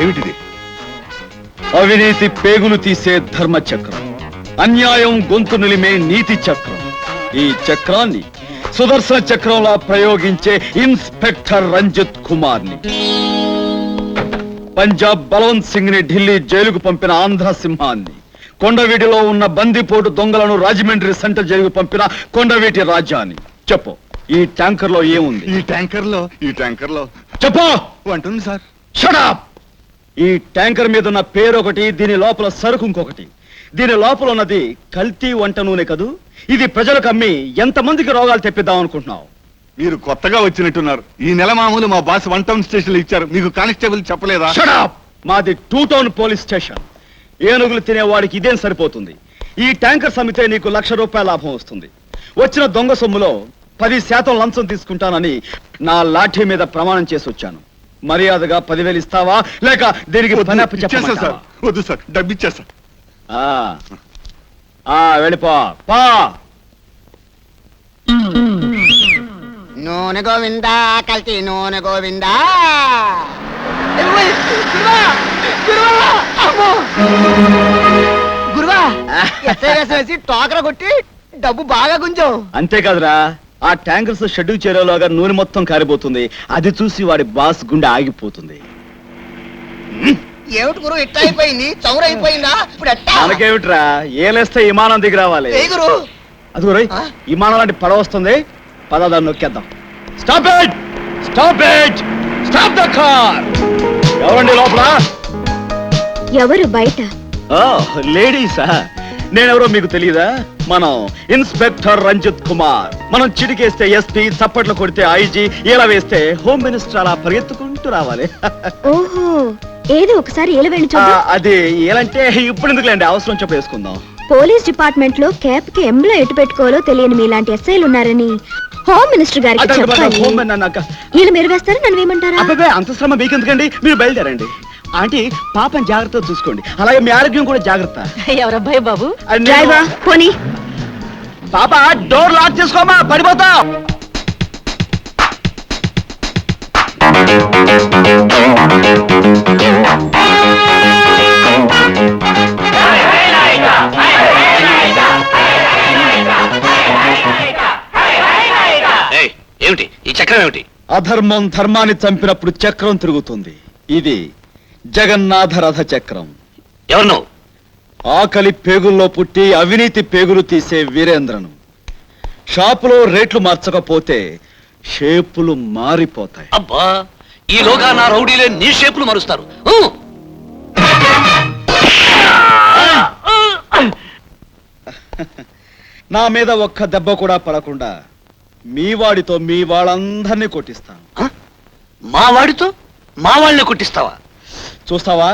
ఏమిటిది? అవినీతి పేగులు తీసే ధర్మచక్రం, అన్యాయం గొంతు నిలిమే నీతి చక్రం. ఈ చక్రాన్ని సుదర్శన చక్రంలా ప్రయోగించే ఇన్స్పెక్టర్ రంజిత్ కుమార్ ని, పంజాబ్ బలవంత్ సింగ్ ని ఢిల్లీ జైలుకు పంపిన ఆంధ్ర సింహాన్ని, కొండవీటిలో ఉన్న బందిపోటు దొంగలను రాజమండ్రి సెంట్రల్ జైలుకు పంపిన కొండవీటి రాజాని. చెప్పు, ఈ ట్యాంకర్ లో ఏముంది? ఈ ట్యాంకర్ లో చెప్పు. అంటుంది సార్. Shut up. ఈ ట్యాంకర్ మీద ఉన్న పేరు ఒకటి, దీని లోపల సరుకు ఇంకొకటి. దీని లోపల ఉన్నది కల్తీ వంట నూనె కదూ. ఇది ప్రజలకు అమ్మి ఎంతమందికి రోగాలు తెప్పిద్దాం అనుకుంటున్నావు? మీరు కొత్తగా వచ్చినట్టున్నారు. ఈ నెల మామూలు మా బాస్ 1 టౌన్ స్టేషన్ ఇచ్చారు. మీకు కానిస్టేబుల్ చెప్పలేదా? Shut up. మాది 2 టౌన్ పోలీస్ స్టేషన్. ఏనుగులు తినేవాడికి ఇదేం సరిపోతుంది. ఈ ట్యాంకర్ సమితే నీకు ₹1,00,000 లాభం వస్తుంది. వచ్చిన దొంగ సొమ్ములో 10% లంచం తీసుకుంటానని నా లాఠీ మీద ప్రమాణం చేసి వచ్చాను. మర్యాదగా 10,000 ఇస్తావా, లేక దీనికి పని ఇచ్చేస్తా సార్. వద్దు సార్, డబ్బు ఇచ్చేస్తా. వెళ్ళిపో. నూనె గోవిందా, కల్తీ నూనె గోవిందా. గురువా, వేసి టోకర కొట్టి డబ్బు బాగా గుంజావు. అంతేకాదురా, ఆ ట్యాంకర్స్ షెడ్యూల్ చేరేలోగా నూనె మొత్తం కారిపోతుంది. అది చూసి వాడి బాస్ గుండె ఆగిపోతుంది. ఏమిటి గురు, ఇట్ట అయిపోయింది, చౌరైపోయిందా? ఇప్పుడు ఎట్టా? మనకేమిట్రా, ఏలేస్తే విమానం దిగి రావాలి. గురు, అది విమానం లాంటి పడవ వస్తుంది. పదాదాన్ని నొక్కేద్దాం. Stop it, stop it, stop the car. ఎవరండి లోపల? ఎవరు బయట? లేడీసా? నేనెవరో మీకు తెలియదా? మనం ఇన్స్పెక్టర్ రంజిత్ కుమార్. మనం చిటికేస్తే ఎస్పీ, చప్పట్లు కొడితే ఐజీ, ఇలా వేస్తే హోమ్ మినిస్టర్ అలా పరిగెత్తుకుంటూ రావాలి. ఓహో, ఏదో ఒకసారి ఏల వెళ్ళి చూద్దాం. అది ఎలాంటే ఇప్పుడు ఎందుకులేండి, అవసరం చెప్పు వేసుకుందాం. పోలీస్ డిపార్ట్మెంట్ లో క్యాప్ కి ఎంబ్లో ఎటు పెట్టుకోవాలో తెలియని మీలాంటి ఎస్ఐలు ఉన్నారని హోమ్ మినిస్టర్ గారికి చెప్పాలి. వీళ్ళు మీరు వేస్తారు, నన్ను వేయమంటారా? అబ్బాయి, అంత శ్రమ మీకెందుకండి, మీరు బయలుదేరండి. ఆంటీ, పాపం జాగ్రత్తగా చూసుకోండి, అలాగే మీ ఆరోగ్యం కూడా జాగ్రత్త. ఎవరబ్బాయి బాబు? డ్రైవర్ పోనీ. పాప, డోర్ లాక్ చేసుకోమా, పడిపోతావు. ఏమిటి ఈ చక్రం? ఏమిటి? అధర్మం ధర్మాన్ని చంపినప్పుడు చక్రం తిరుగుతుంది. ఇది జగన్నాథ రథ చక్రం. ఎవరు? ఆకలి పేగుల్లో పుట్టి అవినీతి పేగులు తీసే వీరేంద్రను. షాపులో రేట్లు మార్చకపోతే షేపులు మారిపోతాయి. అబ్బా, ఈలోగా నా రౌడీలే నీ షేపులు మారుస్తారు. నా మీద ఒక్క దెబ్బ కూడా పడకుండా మీ వాడితో మీ వాళ్ళందరినీ కొట్టిస్తాను. మా వాడితో మా వాళ్ళని కొట్టిస్తావా? చూస్తావా?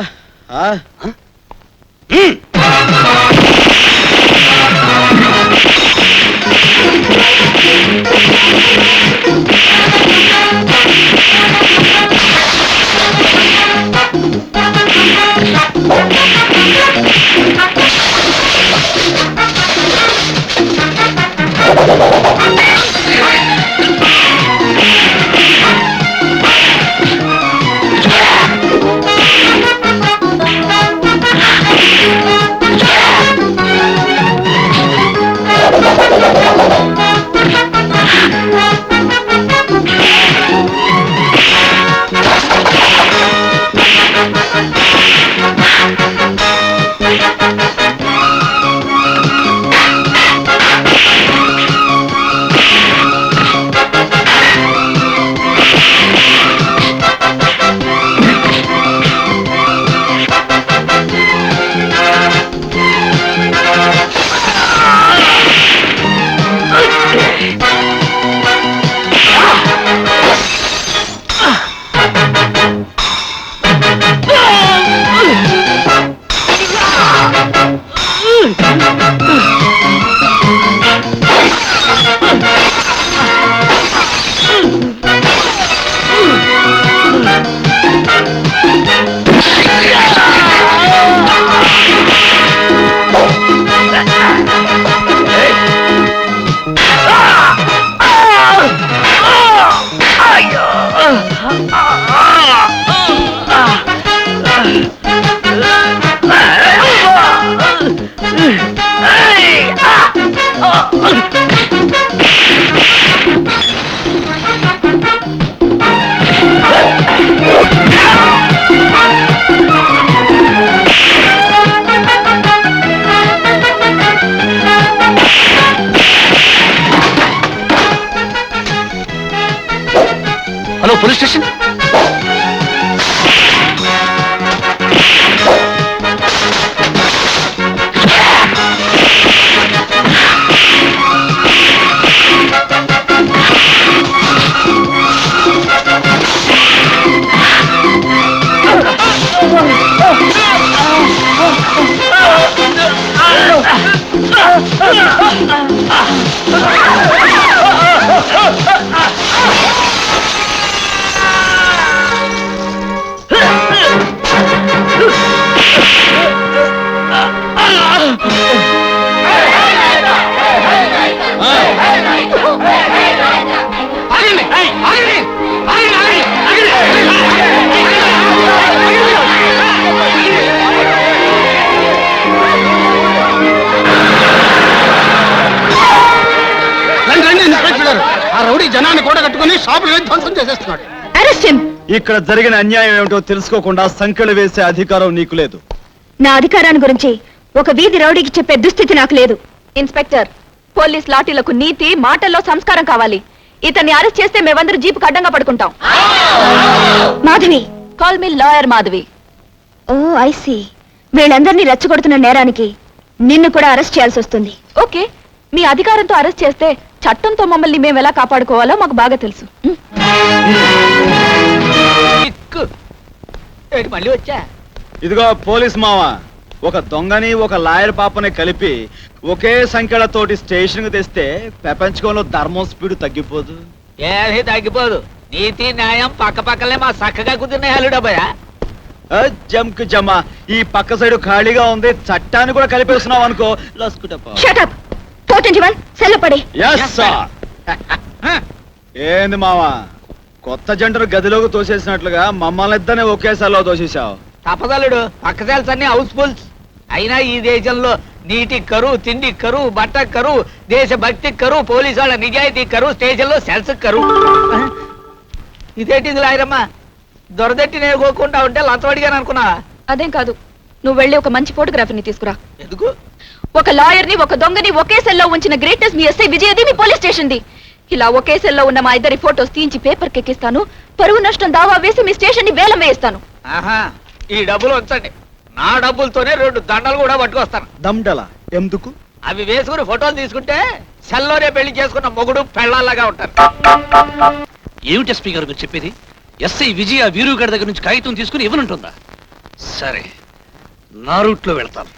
Police station. ఆ రౌడీ జనాన్ని కూడా కట్టుకుని షాపులు ధ్వంసం చేసేస్తున్నాడు. Arrest him. ఇక్కడ జరిగిన అన్యాయం ఏమిటో తెలుసుకోకుండా సంకెళ్ళు వేసే అధికారం నీకు లేదు. నా అధికారాన్ని గురించి ఒక వీధి రౌడీకి చెప్పే దుస్థితి నాకు లేదు. ఇన్స్పెక్టర్, పోలీస్ లాఠీలకు నీతి, మాటల్లో సంస్కారం కావాలి. ఇతన్ని అరెస్ట్ చేస్తే మేమందరూ జీపుకు అడ్డంగా పడుకుంటాం. Madhavi, call my lawyer Madhavi. Oh I see. వీళ్ళందరినీ రెచ్చగొడుతున్న నేరానికి నిన్ను కూడా అరెస్ట్ చేయాల్సి వస్తుంది. ఓకే, మీ అధికారంతో అరెస్ట్ చేస్తే చట్టంతో మమ్మల్ని మేము ఎలా కాపాడుకోవాలో మాకు బాగా తెలుసు. మళ్ళీ వచ్చా. ఇదిగో పోలీస్ మావ, ఒక దొంగని ఒక లాయర్ పాపని కలిపి ఒకే సంఖ్యలతోటి స్టేషన్ కు తెస్తే ప్రపంచంలో ధర్మం స్పీడ్ తగ్గిపోదు. ఏది తగ్గిపోదు. నీతి న్యాయం పక్క పక్కలే మా చక్కగా కుదిరిన హలుడబ్బయా. జంక్ జమా, ఈ పక్క సైడ్ ఖాళీగా ఉంది, చట్టాన్ని కూడా కలిపేస్తున్నావు అనుకో లస్కుటప్ప. Shut up. 421 సెల్లపడి. Yes, sir. ఏంది మావా, కొత్త జంటను గదిలోకి తోసేసినట్లుగా మమ్మల్ని ఇద్దరిని ఒకేసారిలో తోసేసావు. తప్పదలుడు, పక్క సెల్స్ అన్ని హౌస్ఫుల్స్. అయినా ఈ దేశంలో నీటి కరువు, తిండి కరువు, బట్ట కరువు, దేశ భక్తి కరువు, పోలీసు వాళ్ళ నిజాయితీ కరువు, స్టేషన్ లో సెల్స్ కరువు. ఇదేంటిది లాయరమ్మా, దొరదట్టి నేర్కోకుండా ఉంటే లంచవడిగాను అనుకున్నా. అదేం కాదు, నువ్వు వెళ్ళి ఒక మంచి ఫోటోగ్రాఫర్ని తీసుకురా. ఎందుకు? ఒక లాయర్ని, ఒక దొంగని ఒకే సెల్లో ఉంచిన గ్రేటెస్ట్ మీ ఎస్ఐ విజయది మీ పోలీస్ స్టేషన్ ది. ఇలా ఒకే సెల్లో ఉన్న మా ఇద్దరి ఫోటోస్ తీయించి పేపర్ కెక్కిస్తాను. పరువు నష్టం దావా వేసి మీ స్టేషన్ ని వేలం వేయిస్తాను. ఆహా, ఈ డబ్బులు ఉంచండి. నా డబ్బులతోనే 2 దండలు కూడా పట్టుకొస్తాను. దమ్డలా ఎందుకు? అవి వేసుకుని ఫోటోలు తీసుకుంటే సెల్లోనే పెళ్లి చేసుకున్న మొగుడు పెళ్ళాలాగా ఉంటారు. ఏమిటి ఎస్పీ గారు మీరు చెప్పేది? ఎస్ఐ విజయ వీరుగాడి దగ్గర నుంచి కాగితం తీసుకుని ఇవ్వనుంటుందా? సరే, నా రూట్లో వెళ్తాను.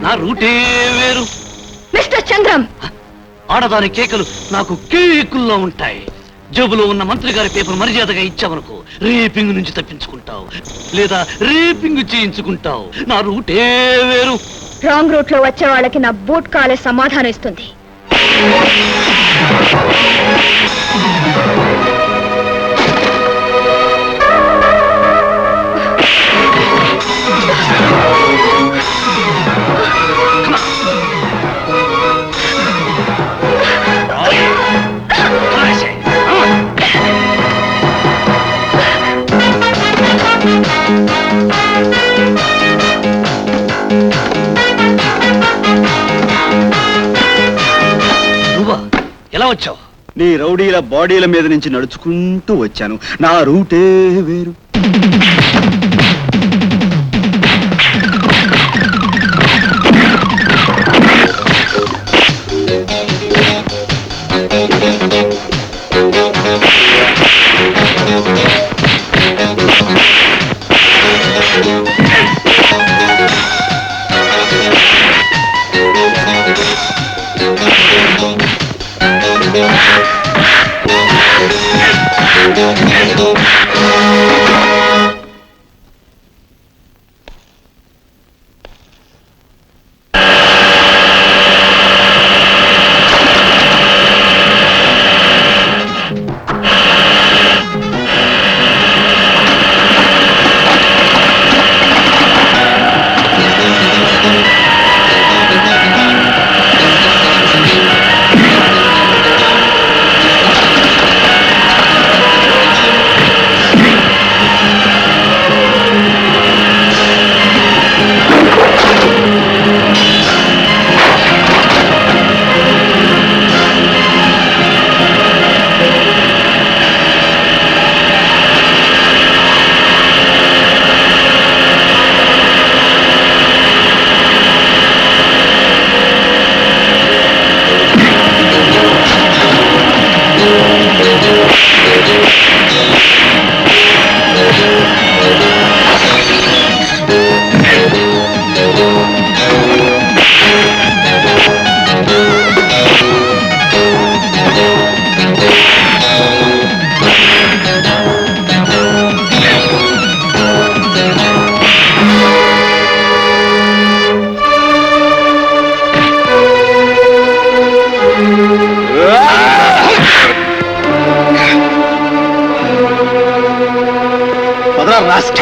నా రూటే వేరు. మిస్టర్ చంద్రం, ఆడదాని కేకలు నాకు కేకుల్లో ఉంటాయి. జేబులో ఉన్న మంత్రి గారి పేపర్ మర్యాదగా ఇచ్చావనుకో, రేపింగ్ నుంచి తప్పించుకుంటావు, లేదా రేపింగ్ చేయించుకుంటావు. నా రూటే వేరు. రాంగ్ రూట్ లో వచ్చే వాళ్ళకి నా బూట్ కాలే సమాధానం ఇస్తుంది. నువ్వా? ఎలా వచ్చావు? నీ రౌడీల బాడీల మీద నుంచి నడుచుకుంటూ వచ్చాను. నా రూటే వేరు.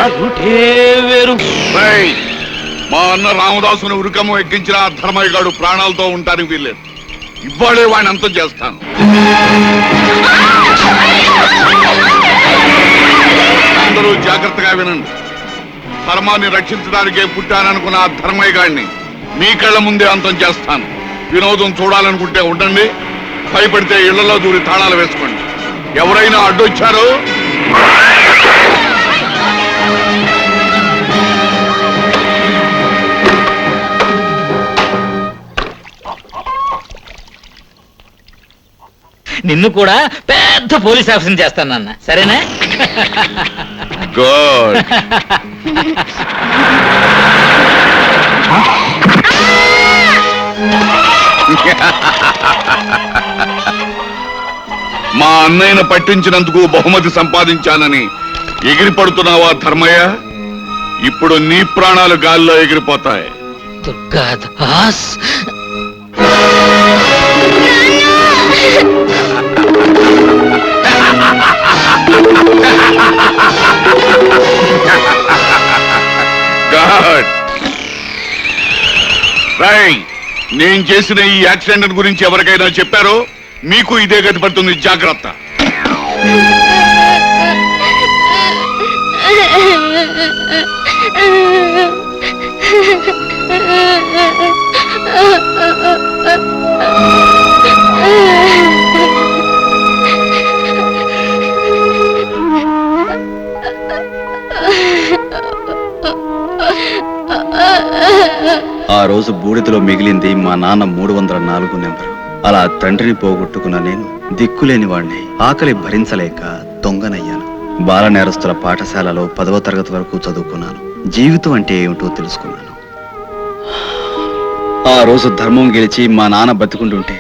ఆ రూటే వేరు. రేయ్, మా అన్న రామదాసును ఉరికము ఎక్కించిన ఆ ధర్మయ్య గాడు ప్రాణాలతో ఉంటానికి వీల్లేదు. ఇవాళే వాడిని అంతం చేస్తాను. అందరూ జాగ్రత్తగా వినండి. ధర్మాన్ని రక్షించడానికే పుట్టాననుకున్న ఆ ధర్మయ్య గాడిని మీ కళ్ళ ముందే అంతం చేస్తాను. వినోదం చూడాలనుకుంటే ఉండండి, భయపడితే ఇళ్లలో దూరి తాళాలు వేసుకోండి. ఎవరైనా అడ్డొచ్చారో నిన్ను కూడా పెద్ద పోలీస్ ఆఫీసర్ చేస్తాను నాన్న, సరేనా? గుడ్. మా అన్నయ్యను పట్టించినందుకు బహుమతి సంపాదించానని ఎగిరి పడుతున్నావా ధర్మయ్య? ఇప్పుడు నీ ప్రాణాలు గాల్లో ఎగిరిపోతాయి. దుర్గాదాస్, గాడ్. రేయ్, నేను చేసిన ఈ యాక్సిడెంట్ గురించి ఎవరికైనా చెప్పారో మీకు ఇదే గతి పడుతుంది. జాగ్రత్త. ఆ రోజు బూడిదలో మిగిలింది మా నాన్న 304 నెంబరు. అలా తండ్రిని పోగొట్టుకున్న నేను దిక్కులేని వాణ్ణి, ఆకలి భరించలేక దొంగనయ్యాను. బాల నేరస్తుల పాఠశాలలో 10వ తరగతి వరకు చదువుకున్నాను. జీవితం అంటే ఏమిటో తెలుసుకున్నాను. ఆ రోజు ధర్మం గెలిచి మా నాన్న బతికుంటుంటే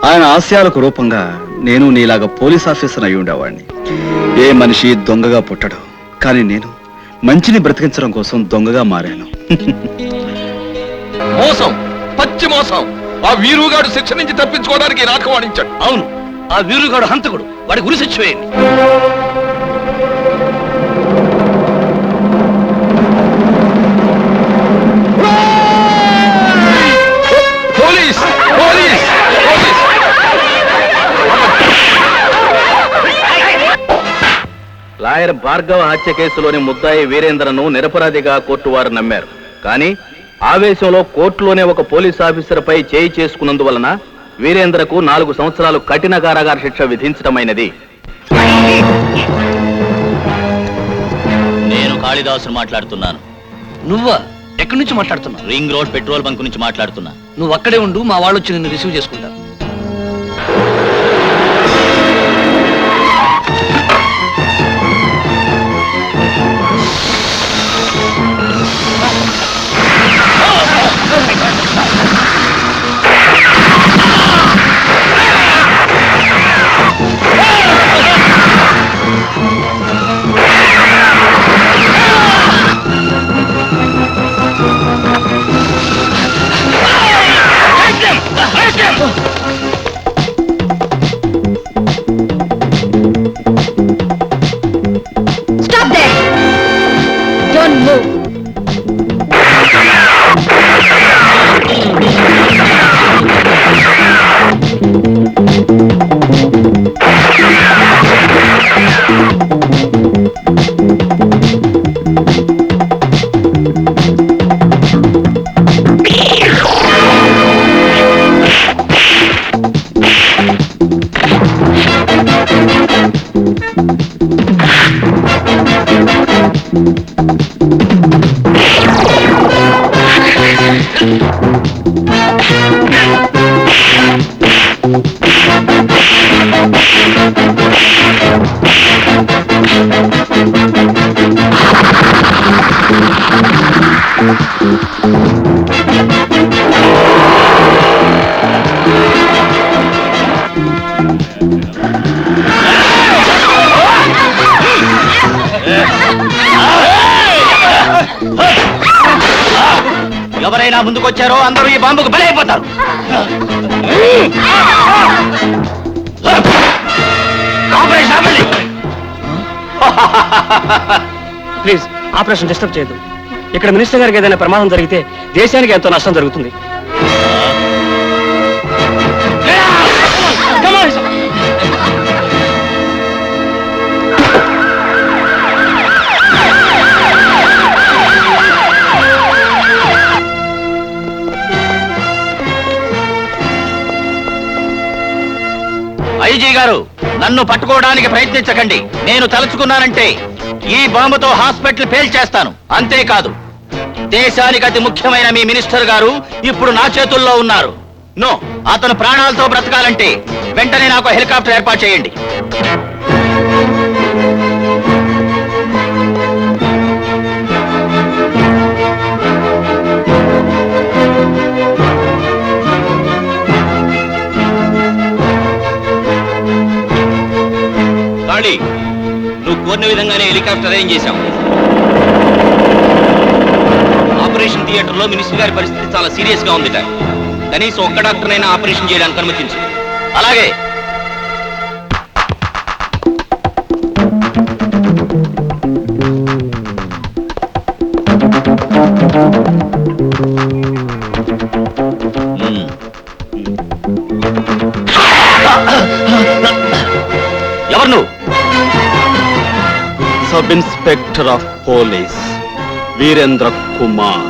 ఆయన ఆశయాలకు రూపంగా నేను నీలాగా పోలీస్ ఆఫీసర్ అయి ఉండేవాడిని. ఏ మనిషి దొంగగా పుట్టడు, కానీ నేను మంచిని బ్రతికించడం కోసం దొంగగా మారాను. మోసం, పచ్చి మోసం. ఆ వీరుగాడు శిక్ష నుంచి తప్పించుకోవడానికి నాకు వాడించాడు. అవును, ఆ వీరుగాడు హంతకుడు. వాడి గురి శిక్ష వేయండి. Police, police, police. Lawyer Bhargava హత్య కేసులోని ముద్దాయి వీరేంద్రను నిరపరాధిగా కోర్టు వారు నమ్మారు. కానీ ఆవేశంలో కోర్టులోనే ఒక పోలీస్ ఆఫీసర్ పై చేయి చేసుకున్నందువలన వీరేంద్రకు 4 సంవత్సరాలు కఠిన కారాగార శిక్ష విధించడమైనది. నేను కాళిదాసును మాట్లాడుతున్నాను. నువ్వా? ఎక్కడి నుంచి మాట్లాడుతున్నావు? రింగ్ రోడ్ పెట్రోల్ బంక్ నుంచి మాట్లాడుతున్నా. నువ్వు అక్కడే ఉండు, మా వాళ్ళు వచ్చి నిన్ను రిసీవ్ చేసుకుంటారు. Stop there! Don't move! ఎవరైనా ముందుకొచ్చారో అందరూ ఈ బాంబుకు బలైపోతారు. ప్లీజ్ ఆపరేషన్ డిస్టర్బ్ చేయొద్దు. ఇక్కడ మినిస్టర్ గారికి ఏదైనా ప్రమాదం జరిగితే దేశానికి ఎంతో నష్టం జరుగుతుంది. ఐజీ గారు, నన్ను పట్టుకోవడానికి ప్రయత్నించకండి. నేను తలుచుకున్నానంటే ఈ బాంబుతో హాస్పిటల్ పేల్చేస్తాను. అంతేకాదు, దేశానికి అతి ముఖ్యమైన మీ మినిస్టర్ గారు ఇప్పుడు నా చేతుల్లో ఉన్నారు. నో, అతను ప్రాణాలతో బ్రతకాలంటే వెంటనే నాకు హెలికాప్టర్ ఏర్పాటు చేయండి. కాళీ, నువ్వు కోరిన విధంగానే హెలికాప్టర్ అరేంజ్ చేశాం. ఆపరేషన్ థియేటర్ లో మినిస్టర్ గారి పరిస్థితి చాలా సీరియస్ గా ఉందిట. కనీసం ఒక్క డాక్టర్నైనా ఆపరేషన్ చేయడానికి అనుమతించు. అలాగే. ఎవరు నువ్వు? Sub inspector of police Virendra Kumar.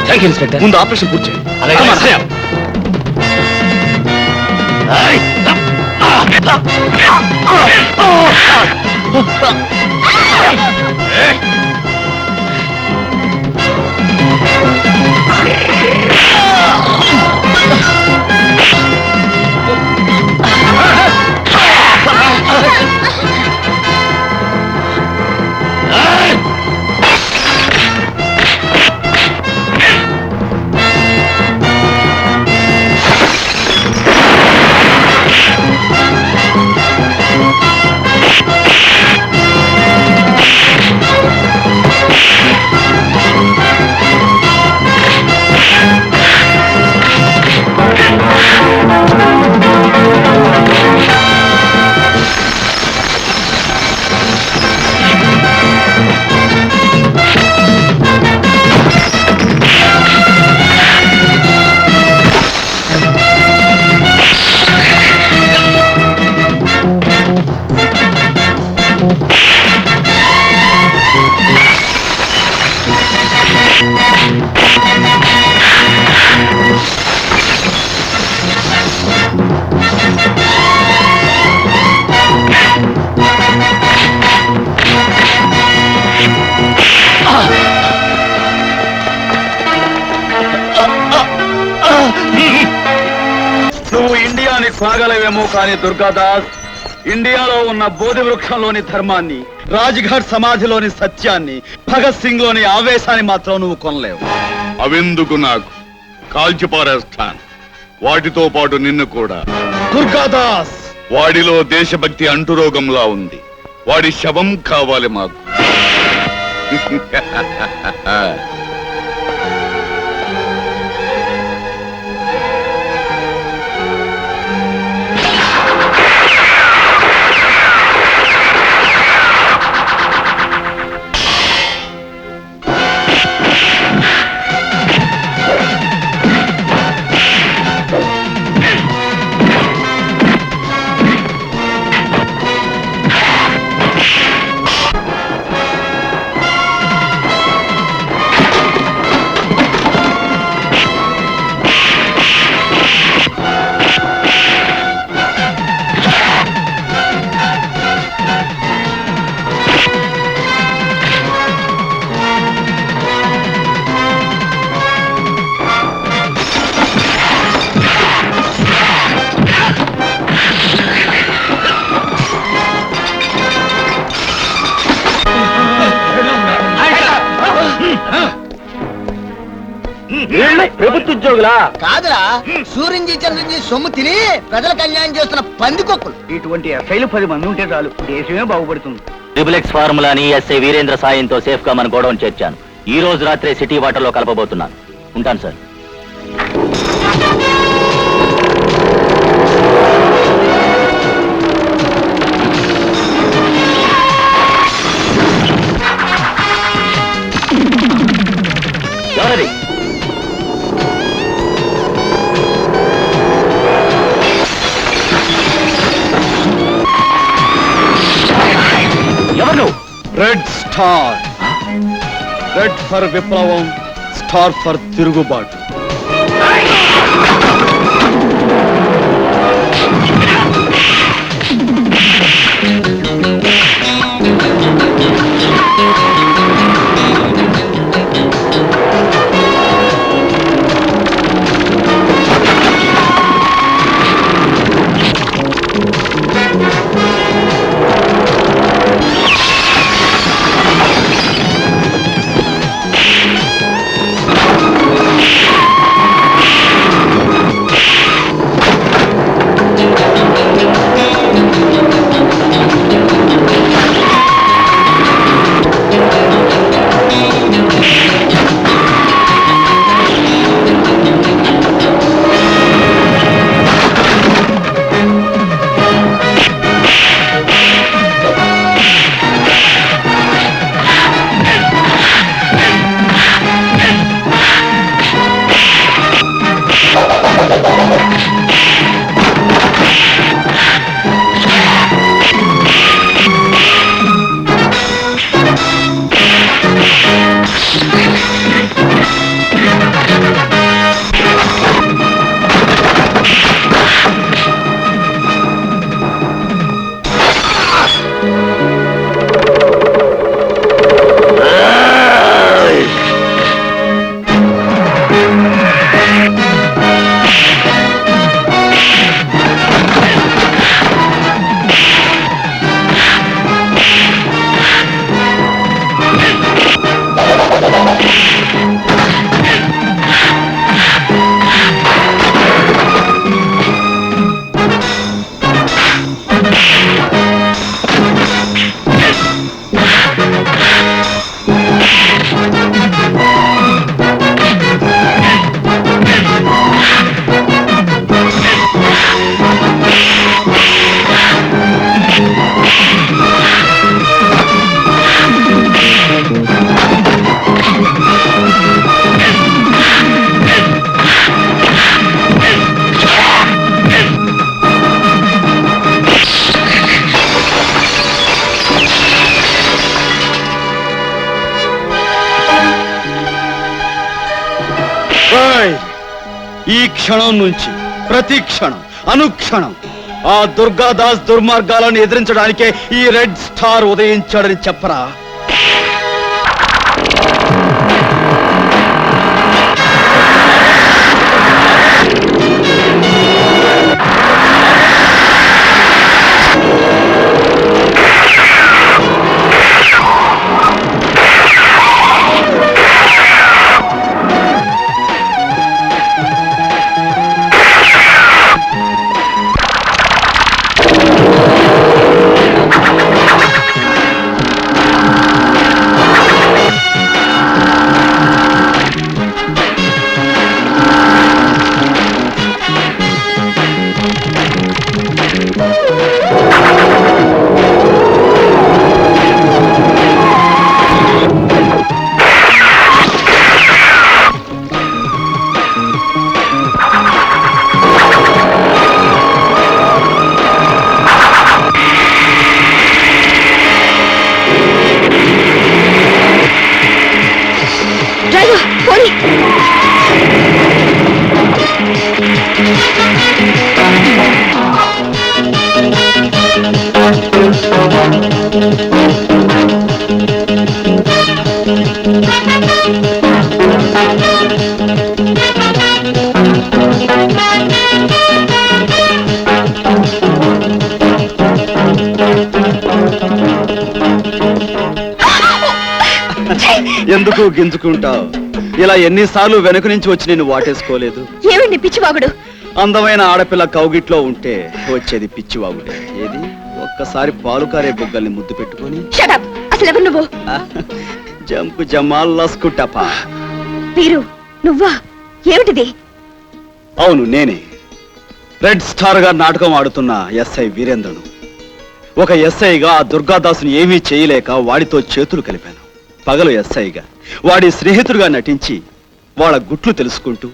Thank you inspector. ముందు ఆపరేషన్ పూర్తి చేయండి. నువ్వు ఇండియాని సాగలవేమో కానీ దుర్గాదాస్, ఇండియాలో ఉన్న బోధి వృక్షంలోని ధర్మాన్ని, రాజ్ఘాట్ సమాధిలోని సత్యాన్ని, భగత్ సింగ్ లోని ఆవేశాన్ని మాత్రం నువ్వు కొనలేవు. అవెందుకు నాకు? కాల్చిపారేస్తాను, వాటితో పాటు నిన్ను కూడా. దుర్గాదాస్, వాడిలో దేశభక్తి అంటురోగంలా ఉంది. వాడి శవం కావాలి మాకు. ప్రభుత్వ ఉద్యోగులా? కాదురా, సూర్యుంజి చంద్రుంజి సొమ్ము తిని ప్రజలకు అన్యాయం చేస్తున్న పందికొక్కులు. ఇటువంటి ఎస్ఐలు 10 మంది ఉంటే చాలు, దేశమే బాగుపడుతుంది. ట్రిబుల్ ఫార్ములాని ఎస్ఐ వీరేంద్ర సాయంతో సేఫ్ గా మన గోడౌన్ చేర్చాను. ఈ రోజు రాత్రే సిటీ వాటర్ లో కలపబోతున్నాను. ఉంటాను సార్. ఎవరది? ఎవరు? Red star. రెడ్ ఫర్ విప్లవం, స్టార్ ఫర్ తిరుగుబాటు. ఈ క్షణం నుంచి ప్రతి క్షణం అనుక్షణం ఆ దుర్గాదాస్ దుర్మార్గాలను ఎదిరించడానికే ఈ రెడ్ స్టార్ ఉదయించాడని చెప్పరా? ఎందుకు గింజుకుంటావు? ఇలా ఎన్నిసార్లు వెనుక నుంచి వచ్చి నేను వాటేసుకోలేదు. ఏమండి పిచ్చివాగుడు? అందమైన ఆడపిల్ల కౌగిట్లో ఉంటే వచ్చేది పిచ్చివాగుడే. ఏది ఒక్కసారి పాలుకారే బుగ్గల్ని ముద్దు పెట్టుకొని షటప్! అసలు ఎవరు నువ్వు? జంపు జమాల్ లస్కుటపా. వీరు నువ్వా? ఏమిటిది? అవును, నేనే రెడ్ స్టార్ గా నాటకం ఆడుతున్న ఎస్ఐ వీరేంద్రను. ఒక ఎస్ఐగా ఆ దుర్గాదాసుని ఏమీ చేయలేక వాడితో చేతులు కలిపాను. పగలు ఎస్ఐగా వాడి స్నేహితుడిగా నటించి వాళ్ళ గుట్లు తెలుసుకుంటూ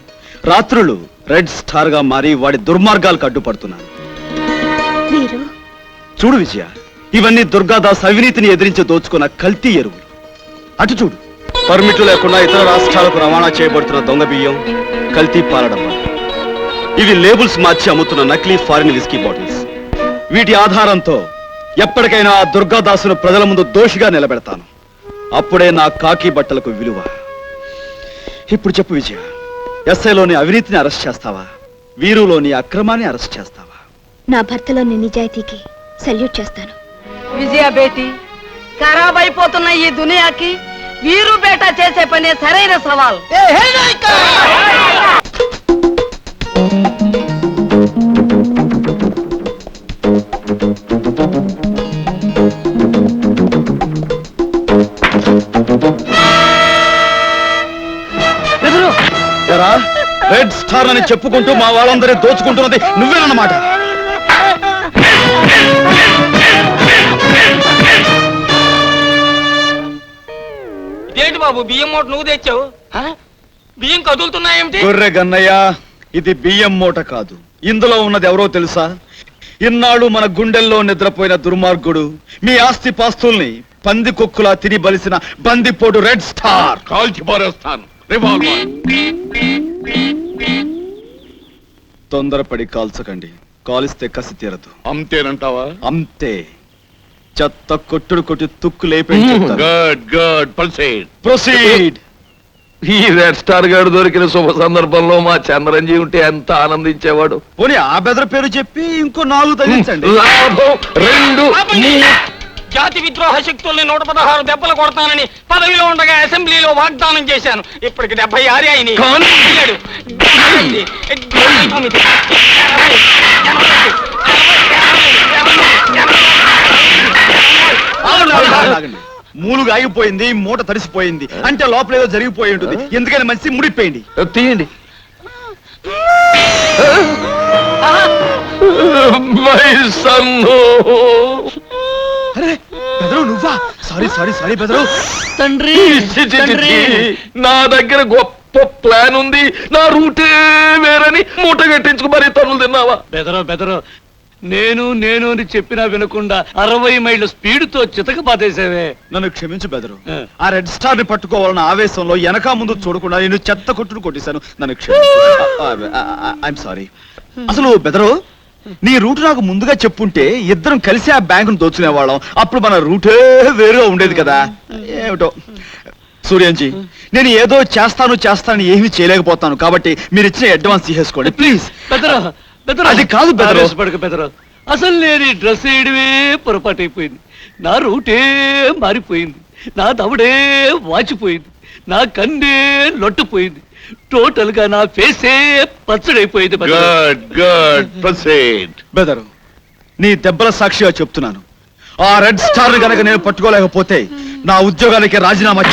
రాత్రులు రెడ్ స్టార్ గా మారి వాడి దుర్మార్గాలకు అడ్డుపడుతున్నాను. వీరు చూడు విజయ, ఇవన్నీ దుర్గాదాస్ అవినీతిని ఎదిరించి దోచుకున్న కల్తీ ఎరువులు. అటు చూడు, పర్మిట్లు లేకుండా ఇతర రాష్ట్రాలకు రవాణా చేయబడుతున్న దొంగ బియ్యం, కల్తీ పాలడమ్మా. ఇవి లేబుల్స్ మార్చి అమ్ముతున్న నకిలీ ఫారిన్ విస్కీ బాటిల్స్. వీటి ఆధారంతో ఎప్పటికైనా ఆ దుర్గాదాసును ప్రజల ముందు దోషిగా నిలబెడతాను. అప్పుడే నా కాకి బట్టలకు విలువ. ఇప్పుడు చెప్పు విజయ, ఎస్ఐలోని అవినీతిని అరెస్ట్ చేస్తావా, వీరులోని అక్రమాన్ని అరెస్ట్ చేస్తావా? నా భర్తలోని నిజాయితీకి సల్యూట్ చేస్తాను. విజయ బేటి, ఖరాబ్ అయిపోతున్న ఈ దునియాకి వీరు బేటా చేసే పనే సరైన సవాల్. ఎరా, రెడ్ స్టార్ అని చెప్పుకుంటూ మా వాళ్ళందరి దోచుకుంటున్నది నువ్వేనన్నమాట. ఏంటి బాబు బియ్యం మూట నువ్వు తెచ్చావు? బియ్యం కదులుతున్నాయేమిటి? గొర్రె గన్నయ్య, ఇది బియ్యం మూట కాదు. ఇందులో ఉన్నది ఎవరో తెలుసా? ఇన్నాళ్ళు మన గుండెల్లో నిద్రపోయిన దుర్మార్గుడు, మీ ఆస్తి పాస్తుల్ని పంది కుక్కులా తిని బలిసిన బందిపోటు రెడ్ స్టార్. కాల్చి పారేస్తాను. రివాల్వర్. తొందరపడి కాల్చకండి, కాలిస్తే కసి తీరదు. అంతేనంటావా? అంతే. చెత్త కొట్టుడు కొట్టి తుక్కు లేపే. Good good, proceed. ప్రొసీడ్. ఈ రెడ్ స్టార్ గారు దొరికిన శుభ సందర్భంలో మా చంద్రంజీ ఉంటే ఎంత ఆనందించేవాడు. పోనీ ఆ బెదర పేరు చెప్పి ఇంకో 4 తగ్గించండి. లాభం 2 జాతి విద్రోహ శక్తుల్ని 116 దెబ్బలు కొడతానని పదవిలో ఉండగా అసెంబ్లీలో వాగ్దానం చేశాను. ఇప్పటికి 76 అయినాయి. మూలుగా ఆగిపోయింది, మూట తడిసిపోయింది అంటే లోపల ఏదో జరిగిపోయి ఉంటుంది. ఎందుకని మంచి ముడిపోయింది. తీయండి. మై సన్ను. అరే బెదరు, నువ్వా? సారీ సారీ సారీ బెదరు. తండ్రి నా దగ్గర గొప్ప ప్లాన్ ఉంది. నా రూటే వేరని మూట కట్టించుకు మరీ తనులు తిన్నావా? బెదరో నేను అని చెప్పినా వినకుండా 60 మైళ్ళ స్పీడ్తో చితక బాధేసావే. నన్ను క్షమించు బెదరు. ఆ రెడ్ స్టార్ ని పట్టుకోవాలన్న ఆవేశంలో వెనక ముందు చూడకుండా నేను చెత్త కొట్టును కొట్టేశాను. నన్ను క్షమించు. I'm sorry. అసలు బెదరు, నీ రూట్ నాకు ముందుగా చెప్పుంటే ఇద్దరం కలిసి ఆ బ్యాంకును దోచుకునేవాళ్ళం. అప్పుడు మన రూటే వేరుగా ఉండేది కదా. ఏమిటో సూర్యంజీ, నేను ఏదో చేస్తాను ఏమీ చేయలేకపోతాను. కాబట్టి మీరు ఇచ్చిన అడ్వాన్స్ తీసేసుకోండి ప్లీజ్. అది కాదు బెదరు, అసలు నేను డ్రెస్ వేయడమే పొరపాటు అయిపోయింది. నా రూటే మారిపోయింది, నా దవడే వాచిపోయింది, నా కన్నే లొట్టుపోయింది, టోటల్ గా నా ఫేసే పచ్చడైపోయింది. Good good, proceed. బెదరు, నీ దెబ్బల సాక్షిగా చెప్తున్నాను, ఆ రెడ్ స్టార్ గనక నేను పట్టుకోలేకపోతే నా ఉద్యోగానికి రాజీనామా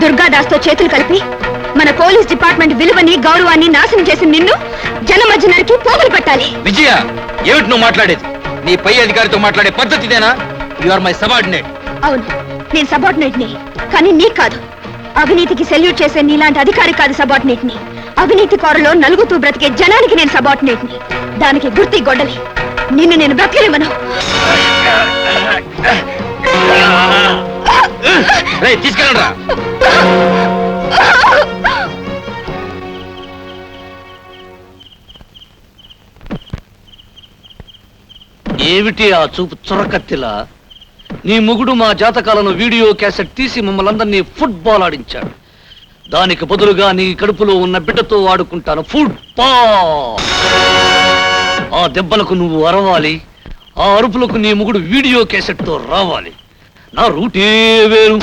దుర్గాదాస్ తో చేతులు కలిపి మన పోలీస్ డిపార్ట్మెంట్ విలువని గౌరవాన్ని నాశనం చేసిన నిన్ను జన మధ్యనరికి పోగులు పెట్టాలి. విజయ, ఏమిటి నువ్వు మాట్లాడేది? నీ పై అధికారితో మాట్లాడే పద్ధతి ఇదేనా? You are my subordinate. అవును, నేను సబార్డినేట్ ని, కానీ నీకు కాదు. అవినీతికి సెల్యూట్ చేసే నీలాంటి అధికారి కాదు సబార్డినేట్ ని. అవినీతి కోరలో నలుగుతూ బ్రతికే జనానికి నేను సబార్డినేట్ ని. దానికి గుర్తి గొడ్డలి. నిన్ను నేను బ్రతకలేమను. తీసుకెళ్ళరా. ఏమిటి ఆ చూపు చొరకత్తిలా? నీ మొగుడు మా జాతకాలను వీడియో క్యాసెట్ తీసి మమ్మల్ని అందరినీ ఫుట్బాల్ ఆడించాడు. దానికి బదులుగా నీ కడుపులో ఉన్న బిడ్డతో ఆడుకుంటాను ఫుట్బాల్. ఆ దెబ్బలకు నువ్వు అరవాలి, ఆ అరుపులకు నీ మొగుడు వీడియో క్యాసెట్ తో రావాలి. నా రూటే వేరు.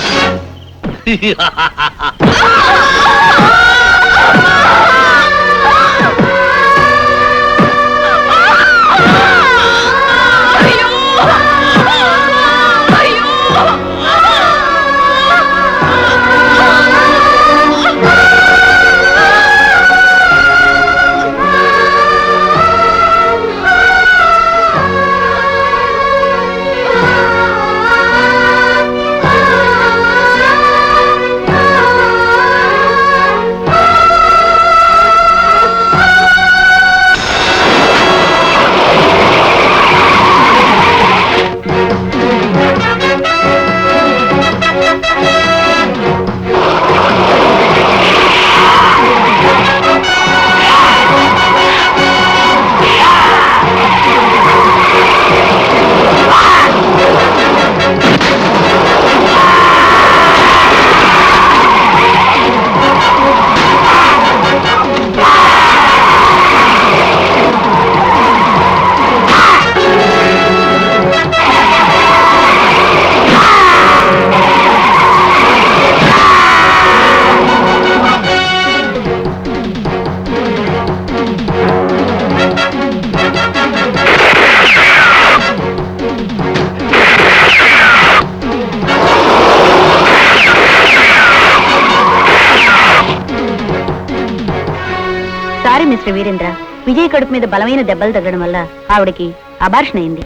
మిస్టర్ వీరేంద్ర, విజయ్ కడుపు మీద బలమైన దెబ్బలు తగ్గడం వల్ల ఆవిడకి అబార్షన్ అయింది.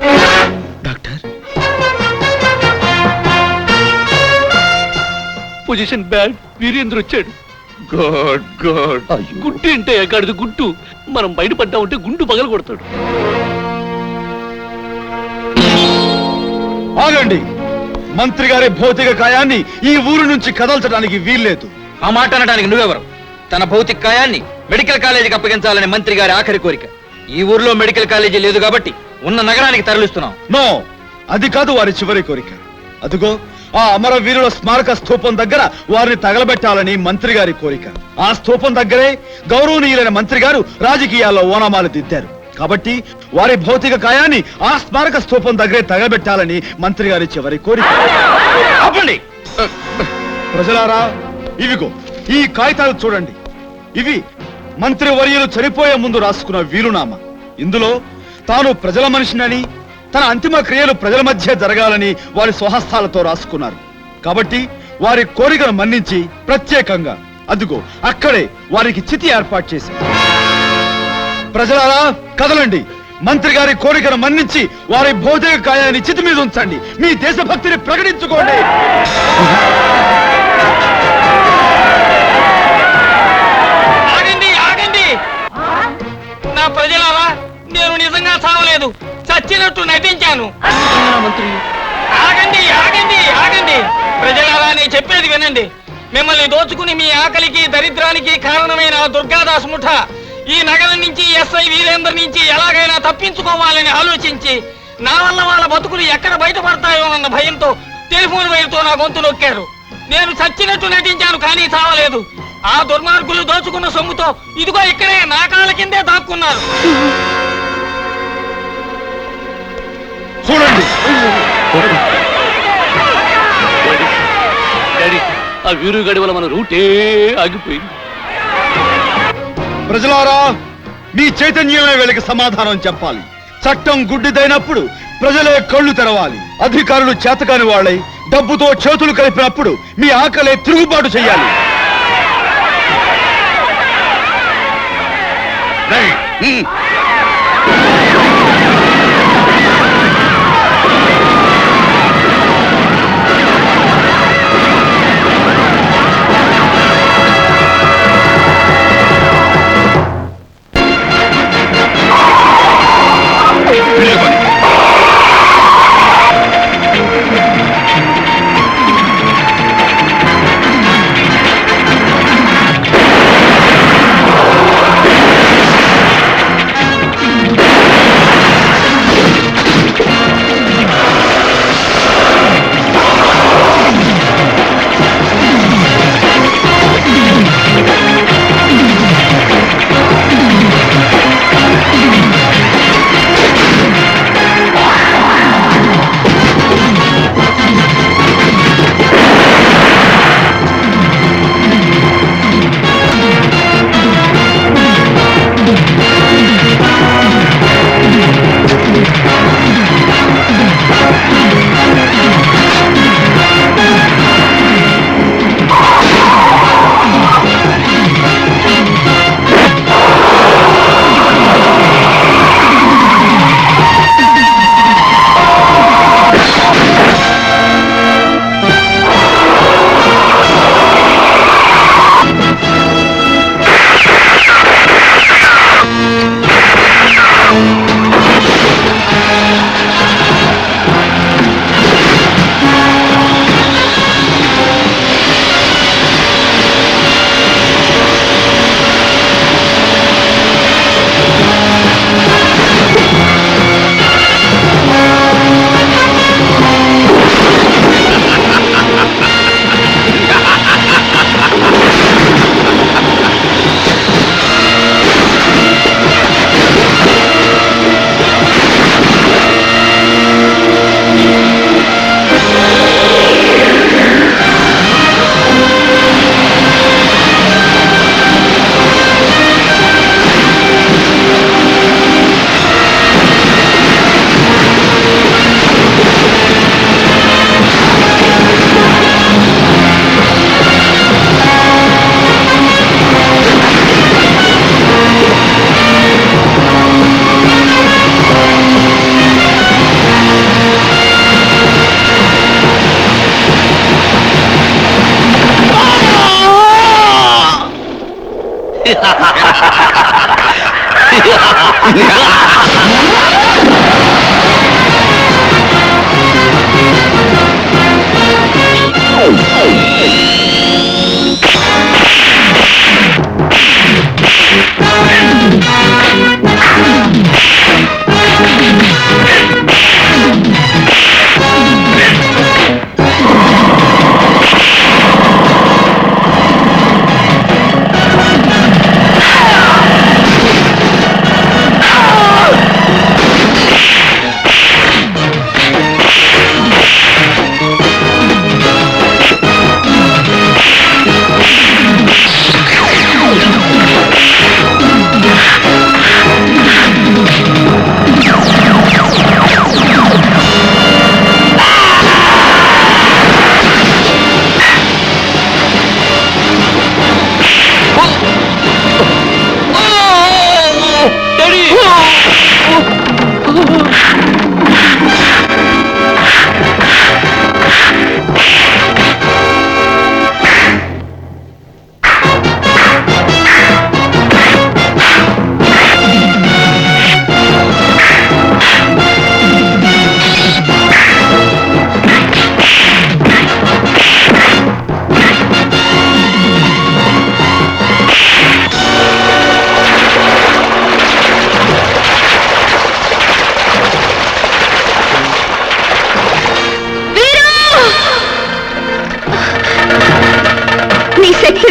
Doctor, position bad. వీరేంద్ర వచ్చాడు. Good good. గుడ్డు అంటే ఎక్కడిది గుడ్డు. మనం బయటపడ్డా ఉంటే గుండు పగలు కొడతాడు. ఆగండి. మంత్రి గారి భౌతిక కాయాన్ని ఈ ఊరు నుంచి కదల్చడానికి వీల్లేదు. ఆ మాట అనడానికి నువ్వెవరు? తన భౌతిక కాయాన్ని మెడికల్ కాలేజీకి అప్పగించాలని మంత్రి గారి ఆఖరి కోరిక. ఈ ఊర్లో మెడికల్ కాలేజీ లేదు కాబట్టి ఉన్న నగరానికి తరలిస్తున్నాం. నో, అది కాదు వారి చివరి కోరిక. అదిగో ఆ అమరవీరుల స్మారక స్థూపం దగ్గర వారిని తగలబెట్టాలని మంత్రి గారి కోరిక. ఆ స్థూపం దగ్గరే గౌరవనీయులైన మంత్రి గారు రాజకీయాల్లో ఓనమాలు దిద్దారు. కాబట్టి వారి భౌతిక కాయాన్ని ఆ స్మారక స్థూపం దగ్గరే తగలబెట్టాలని మంత్రి గారి చివరి కోరిక. ఆపండి ప్రజలారా, ఇవిగో ఈ కాగితాలు చూడండి. ఇవి మంత్రి వర్యులు చనిపోయే ముందు రాసుకున్న వీలునామా. ఇందులో తాను ప్రజల మనిషినని, తన అంతిమ క్రియలు ప్రజల మధ్య జరగాలని వారి స్వహస్తాలతో రాసుకున్నారు. కాబట్టి వారి కోరికను మన్నించి ప్రత్యేకంగా అదిగో అక్కడే వారికి చితి ఏర్పాటు చేశారు. ప్రజలారా కదలండి. మంత్రి గారి కోరికను మన్నించి వారి భౌతిక కాయాన్ని చితి మీద ఉంచండి. మీ దేశభక్తిని ప్రకటించుకోండి. నా ప్రజలారా, నేను నిజంగా చావలేదు, చచ్చినట్టు నటించాను. ఆగండి ఆగండి ఆగండి ప్రజలారా, నేను చెప్పేది వినండి. మిమ్మల్ని దోచుకుని మీ ఆకలికి దరిద్రానికి కారణమైన దుర్గాదాస్ ముఠా ఈ నగరం నుంచి ఎస్ఐ వీరేందర్ నుంచి ఎలాగైనా తప్పించుకోవాలని ఆలోచించి నా వల్ల వాళ్ళ బతుకులు ఎక్కడ బయటపడతాయోనన్న భయంతో టెలిఫోన్ వైర్తో నా గొంతు నొక్కారు. నేను చచ్చినట్టు నటించాను, కానీ చావలేదు. ఆ దుర్మార్గులు దోచుకున్న సొమ్ముతో ఇదిగో ఇక్కడే నా కాళ్ళ కిందే దాక్కున్నారు. చూడండి. ఆ వీరుగడి వల్ల మన రూటే ఆగిపోయింది. ప్రజలారా, మీ చైతన్యమే వీళ్ళకి సమాధానం చెప్పాలి. చట్టం గుడ్డిదైనప్పుడు ప్రజలే కళ్ళు తెరవాలి. అధికారులు చేతకాని వాళ్ళై డబ్బుతో చేతులు కలిపినప్పుడు మీ ఆకలే తిరుగుబాటు చెయ్యాలి.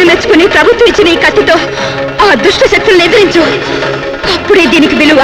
మెచ్చుకుని ప్రభుత్వం ఇచ్చిన ఈ కత్తితో ఆ దుష్ట శక్తులను ఎదిరించు. అప్పుడే దీనికి విలువ.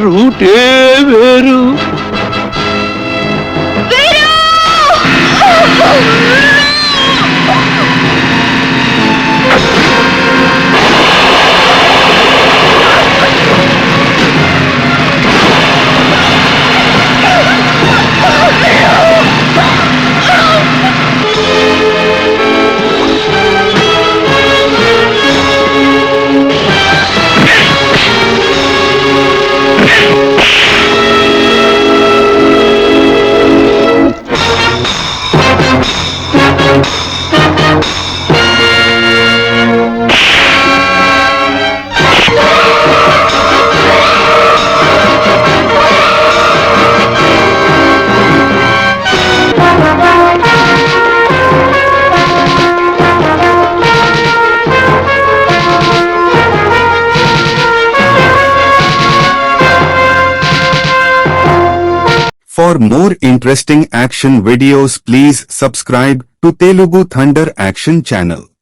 రూటే వేరు. For more interesting action videos, please subscribe to Telugu Thunder Action channel.